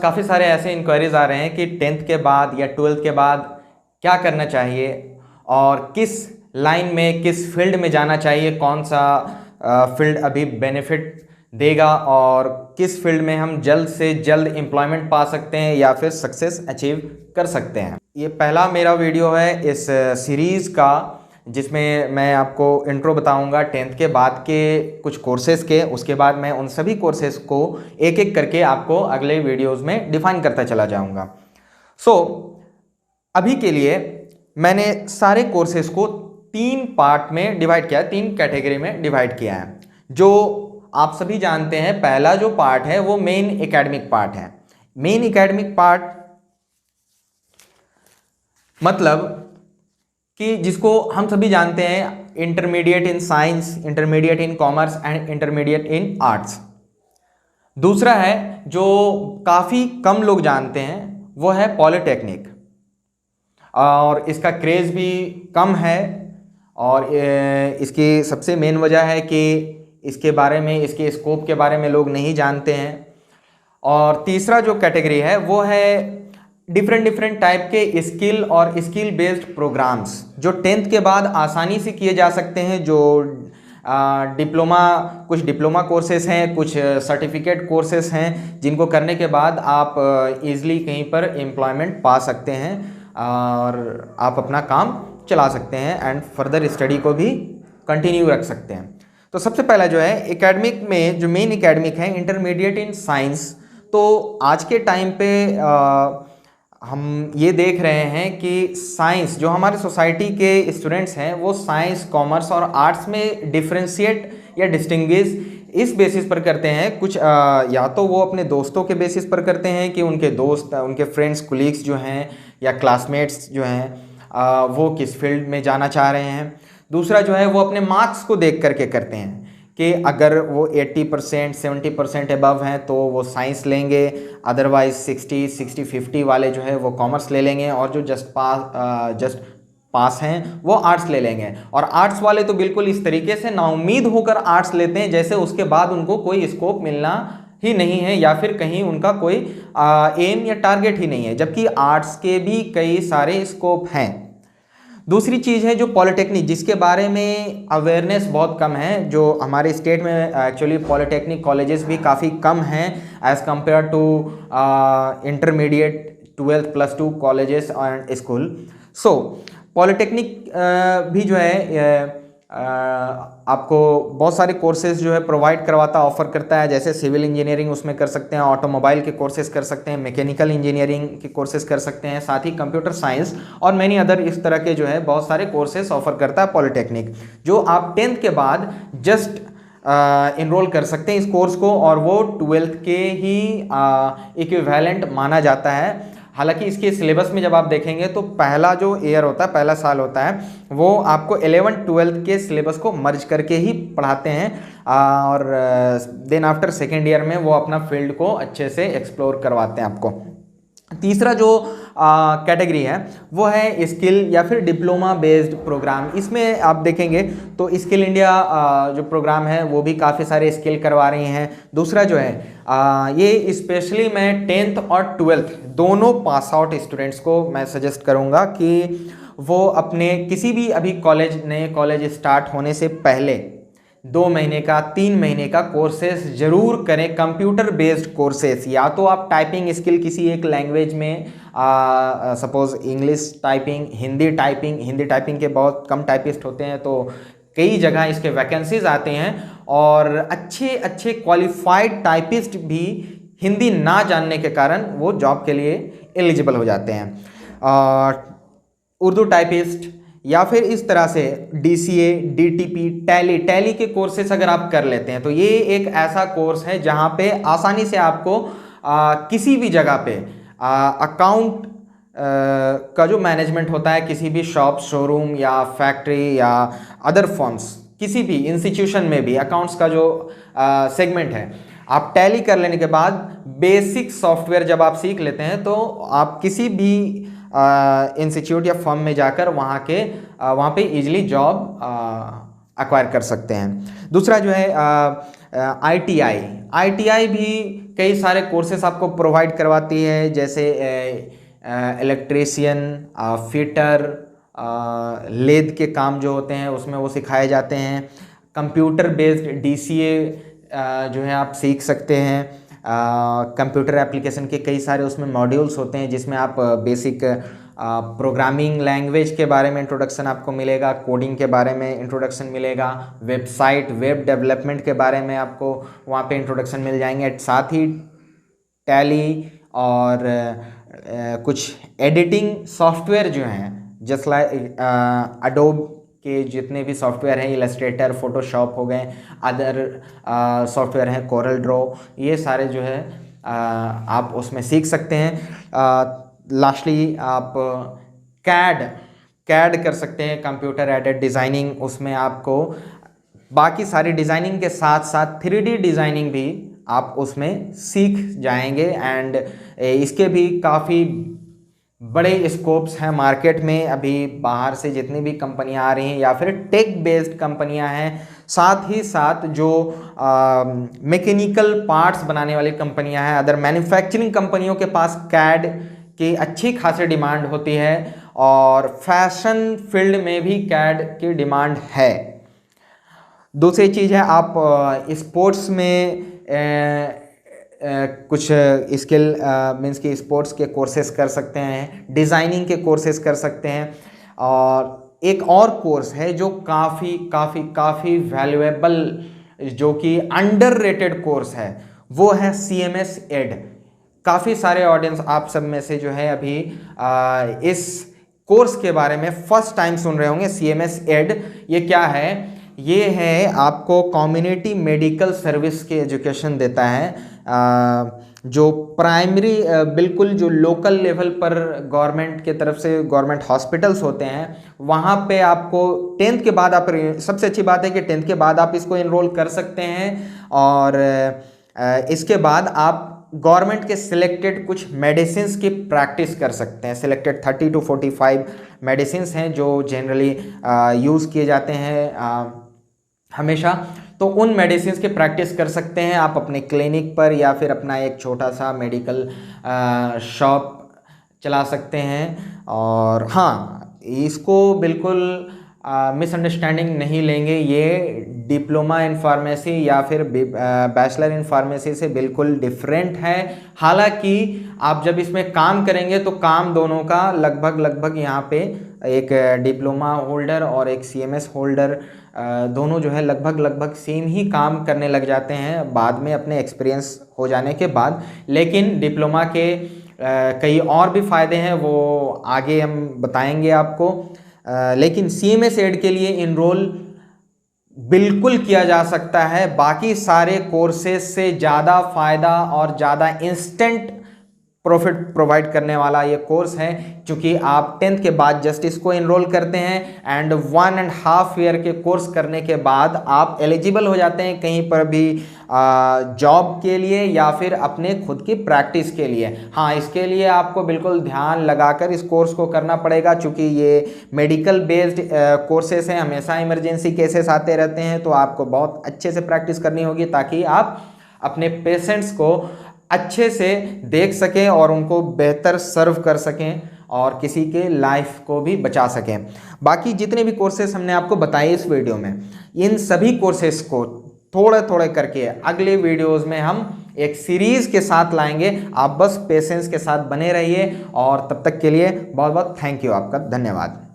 काफ़ी सारे ऐसे इंक्वायरीज आ रहे हैं कि 10th के बाद या 12th के बाद क्या करना चाहिए और किस लाइन में, किस फील्ड में जाना चाहिए, कौन सा फील्ड अभी बेनिफिट देगा और किस फील्ड में हम जल्द से जल्द एम्प्लॉयमेंट पा सकते हैं या फिर सक्सेस अचीव कर सकते हैं। ये पहला मेरा वीडियो है इस सीरीज़ का जिसमें मैं आपको इंट्रो बताऊंगा 10th के बाद के कुछ कोर्सेज़ के। उसके बाद मैं उन सभी कोर्सेज़ को एक एक करके आपको अगले वीडियोस में डिफाइन करता चला जाऊंगा। अभी के लिए मैंने सारे कोर्सेज़ को 3 पार्ट में डिवाइड किया है, 3 कैटेगरी में डिवाइड किया है। जो आप सभी जानते हैं, पहला जो पार्ट है वो मेन एकेडमिक पार्ट है। मेन एकेडमिक पार्ट मतलब कि जिसको हम सभी जानते हैं intermediate in science, intermediate in commerce and intermediate in arts. दूसरा है जो काफ़ी कम लोग जानते हैं वो है पॉलिटेक्निक, और इसका क्रेज़ भी कम है और इसकी सबसे मेन वजह है कि इसके बारे में, इसके स्कोप के बारे में लोग नहीं जानते हैं। और तीसरा जो कैटेगरी है वो है डिफरेंट टाइप के स्किल और स्किल बेस्ड प्रोग्राम्स जो 10th के बाद आसानी से किए जा सकते हैं। जो कुछ डिप्लोमा कोर्सेज हैं, कुछ सर्टिफिकेट कोर्सेज हैं जिनको करने के बाद आप इजीली कहीं पर एम्प्लॉयमेंट पा सकते हैं और आप अपना काम चला सकते हैं एंड फर्दर स्टडी को भी कंटिन्यू रख सकते हैं। तो सबसे पहला जो है एकेडमिक में, जो मेन एकेडमिक है इंटरमीडिएट इन साइंस। तो आज के टाइम पे हम ये देख रहे हैं कि साइंस, जो हमारे सोसाइटी के स्टूडेंट्स हैं वो साइंस, कॉमर्स और आर्ट्स में डिफ्रेंशिएट या डिस्टिंग्विश इस बेसिस पर करते हैं। कुछ या तो वो अपने दोस्तों के बेसिस पर करते हैं कि उनके दोस्त, उनके फ्रेंड्स, कोलीग्स जो हैं या क्लासमेट्स जो हैं वो किस फील्ड में जाना चाह रहे हैं। दूसरा जो है वो अपने मार्क्स को देख करके करते हैं कि अगर वो 80%, 70% अबव हैं तो वो साइंस लेंगे, अदरवाइज 60-50 वाले जो है वो कॉमर्स ले लेंगे, और जो जस्ट पास हैं वो आर्ट्स ले लेंगे। और आर्ट्स वाले तो बिल्कुल इस तरीके से नाउम्मीद होकर आर्ट्स लेते हैं जैसे उसके बाद उनको कोई स्कोप मिलना ही नहीं है या फिर कहीं उनका कोई एम या टारगेट ही नहीं है, जबकि आर्ट्स के भी कई सारे स्कोप हैं। दूसरी चीज़ है जो पॉलिटेक्निक, जिसके बारे में अवेयरनेस बहुत कम है। जो हमारे स्टेट में एक्चुअली पॉलिटेक्निक कॉलेजेस भी काफ़ी कम हैं as compare to intermediate 12+2 colleges and school. Polytechnic भी जो है आपको बहुत सारे कोर्सेज जो है प्रोवाइड करवाता, ऑफर करता है। जैसे सिविल इंजीनियरिंग उसमें कर सकते हैं, ऑटोमोबाइल के कोर्सेज कर सकते हैं, मैकेनिकल इंजीनियरिंग के कोर्सेज कर सकते हैं, साथ ही कंप्यूटर साइंस और मैनी अदर इस तरह के जो है बहुत सारे कोर्सेज ऑफर करता है पॉलिटेक्निक, जो आप 10th के बाद जस्ट इनरोल कर सकते हैं इस कोर्स को, और वो 12th के ही इक्विवेलेंट माना जाता है। हालांकि इसके सिलेबस में जब आप देखेंगे तो पहला जो ईयर होता है, पहला साल होता है, वो आपको 11th-12th के सिलेबस को मर्ज करके ही पढ़ाते हैं, और देन आफ्टर सेकेंड ईयर में वो अपना फील्ड को अच्छे से एक्सप्लोर करवाते हैं आपको। तीसरा जो कैटेगरी है वो है स्किल या फिर डिप्लोमा बेस्ड प्रोग्राम। इसमें आप देखेंगे तो स्किल इंडिया जो प्रोग्राम है वो भी काफ़ी सारे स्किल करवा रही हैं। दूसरा जो है ये स्पेशली मैं 10th और 12th दोनों पास आउट स्टूडेंट्स को मैं सजेस्ट करूँगा कि वो अपने किसी भी अभी नए कॉलेज स्टार्ट होने से पहले 2 महीने का, 3 महीने का कोर्सेज जरूर करें, कंप्यूटर बेस्ड कोर्सेज। या तो आप टाइपिंग स्किल किसी एक लैंग्वेज में, suppose English typing, Hindi typing के बहुत कम टाइपिस्ट होते हैं, तो कई जगह इसके वैकेंसीज आते हैं और अच्छे क्वालिफाइड टाइपिस्ट भी हिंदी ना जानने के कारण वो जॉब के लिए एलिजिबल हो जाते हैं। उर्दू टाइपिस्ट या फिर इस तरह से DCA, DTP, टैली के कोर्सेस अगर आप कर लेते हैं तो ये एक ऐसा कोर्स है जहाँ पे आसानी से आपको किसी भी जगह पे अकाउंट का जो मैनेजमेंट होता है, किसी भी शॉप, शोरूम या फैक्ट्री या अदर फर्म्स, किसी भी इंस्टीट्यूशन में भी अकाउंट्स का जो सेगमेंट है, आप टैली कर लेने के बाद बेसिक सॉफ्टवेयर जब आप सीख लेते हैं तो आप किसी भी इंस्टीट्यूट या फर्म में जाकर वहाँ पे इजीली जॉब अक्वायर कर सकते हैं। दूसरा जो है ITI भी कई सारे कोर्सेस आपको प्रोवाइड करवाती है, जैसे इलेक्ट्रीशियन, फिटर, लेद के काम जो होते हैं उसमें वो सिखाए जाते हैं। कंप्यूटर बेस्ड DCA जो है आप सीख सकते हैं। कंप्यूटर एप्लीकेशन के कई सारे उसमें मॉड्यूल्स होते हैं जिसमें आप बेसिक प्रोग्रामिंग लैंग्वेज के बारे में इंट्रोडक्शन आपको मिलेगा, कोडिंग के बारे में इंट्रोडक्शन मिलेगा, वेबसाइट वेब डेवलपमेंट के बारे में आपको वहाँ पे इंट्रोडक्शन मिल जाएंगे। साथ ही टैली और कुछ एडिटिंग सॉफ्टवेयर जो हैं, जस्ट लाइक अडोब के जितने भी सॉफ्टवेयर हैं, इलस्ट्रेटर, फोटोशॉप हो गए, अदर सॉफ्टवेयर हैं, कोरल ड्रॉ, ये सारे जो है आप उसमें सीख सकते हैं। लास्टली आप कैड कर सकते हैं, कंप्यूटर एडेड डिज़ाइनिंग, उसमें आपको बाकी सारी डिज़ाइनिंग के साथ साथ 3D डिज़ाइनिंग भी आप उसमें सीख जाएंगे। एंड इसके भी काफ़ी बड़े स्कोप्स हैं मार्केट में। अभी बाहर से जितनी भी कंपनियां आ रही हैं या फिर टेक बेस्ड कंपनियां हैं, साथ ही साथ जो मैकेनिकल पार्ट्स बनाने वाली कंपनियां हैं, अदर मैन्युफैक्चरिंग कंपनियों के पास कैड की अच्छी खासी डिमांड होती है, और फैशन फील्ड में भी कैड की डिमांड है। दूसरी चीज़ है, आप स्पोर्ट्स में कुछ स्किल मीन्स कि स्पोर्ट्स के कोर्सेज कर सकते हैं, डिज़ाइनिंग के कोर्सेज कर सकते हैं। और एक और कोर्स है जो काफ़ी वैल्यूएबल, जो कि अंडररेटेड कोर्स है, वो है CMS एड। काफ़ी सारे ऑडियंस आप सब में से जो है अभी इस कोर्स के बारे में फर्स्ट टाइम सुन रहे होंगे। CMS एड ये क्या है? ये है आपको कम्युनिटी मेडिकल सर्विस के एजुकेशन देता है, जो प्राइमरी बिल्कुल जो लोकल लेवल पर गवर्नमेंट के तरफ से गवर्नमेंट हॉस्पिटल्स होते हैं, वहाँ पे आपको 10th के बाद आप, सबसे अच्छी बात है कि 10th के बाद आप इसको इनरोल कर सकते हैं, और इसके बाद आप गवर्नमेंट के सिलेक्टेड कुछ मेडिसिन्स की प्रैक्टिस कर सकते हैं। सिलेक्टेड 30 to 45 मेडिसिन्स हैं जो जनरली यूज़ किए जाते हैं हमेशा, तो उन मेडिसिन्स की प्रैक्टिस कर सकते हैं आप अपने क्लिनिक पर, या फिर अपना एक छोटा सा मेडिकल शॉप चला सकते हैं। और हाँ, इसको बिल्कुल मिसअंडरस्टैंडिंग नहीं लेंगे, ये डिप्लोमा इन फार्मेसी या फिर बैचलर इन फार्मेसी से बिल्कुल डिफरेंट है। हालांकि आप जब इसमें काम करेंगे तो काम दोनों का लगभग यहाँ पे एक डिप्लोमा होल्डर और एक CMS होल्डर दोनों जो है लगभग सेम ही काम करने लग जाते हैं बाद में अपने एक्सपीरियंस हो जाने के बाद। लेकिन डिप्लोमा के कई और भी फ़ायदे हैं, वो आगे हम बताएंगे आपको। लेकिन CMS एड के लिए इनरोल बिल्कुल किया जा सकता है। बाकी सारे कोर्सेज से ज़्यादा फ़ायदा और ज़्यादा इंस्टेंट प्रॉफिट प्रोवाइड करने वाला ये कोर्स है, क्योंकि आप 10th के बाद जस्ट इसको इनरोल करते हैं एंड 1.5 ईयर के कोर्स करने के बाद आप एलिजिबल हो जाते हैं कहीं पर भी जॉब के लिए या फिर अपने खुद की प्रैक्टिस के लिए। हाँ, इसके लिए आपको बिल्कुल ध्यान लगाकर इस कोर्स को करना पड़ेगा, क्योंकि ये मेडिकल बेस्ड कोर्सेस हैं, हमेशा इमरजेंसी केसेस आते रहते हैं, तो आपको बहुत अच्छे से प्रैक्टिस करनी होगी ताकि आप अपने पेशेंट्स को अच्छे से देख सकें और उनको बेहतर सर्व कर सकें और किसी के लाइफ को भी बचा सकें। बाकी जितने भी कोर्सेस हमने आपको बताए इस वीडियो में, इन सभी कोर्सेस को थोड़े करके अगले वीडियोस में हम एक सीरीज के साथ लाएंगे। आप बस पेशेंस के साथ बने रहिए, और तब तक के लिए बहुत बहुत थैंक यू, आपका धन्यवाद।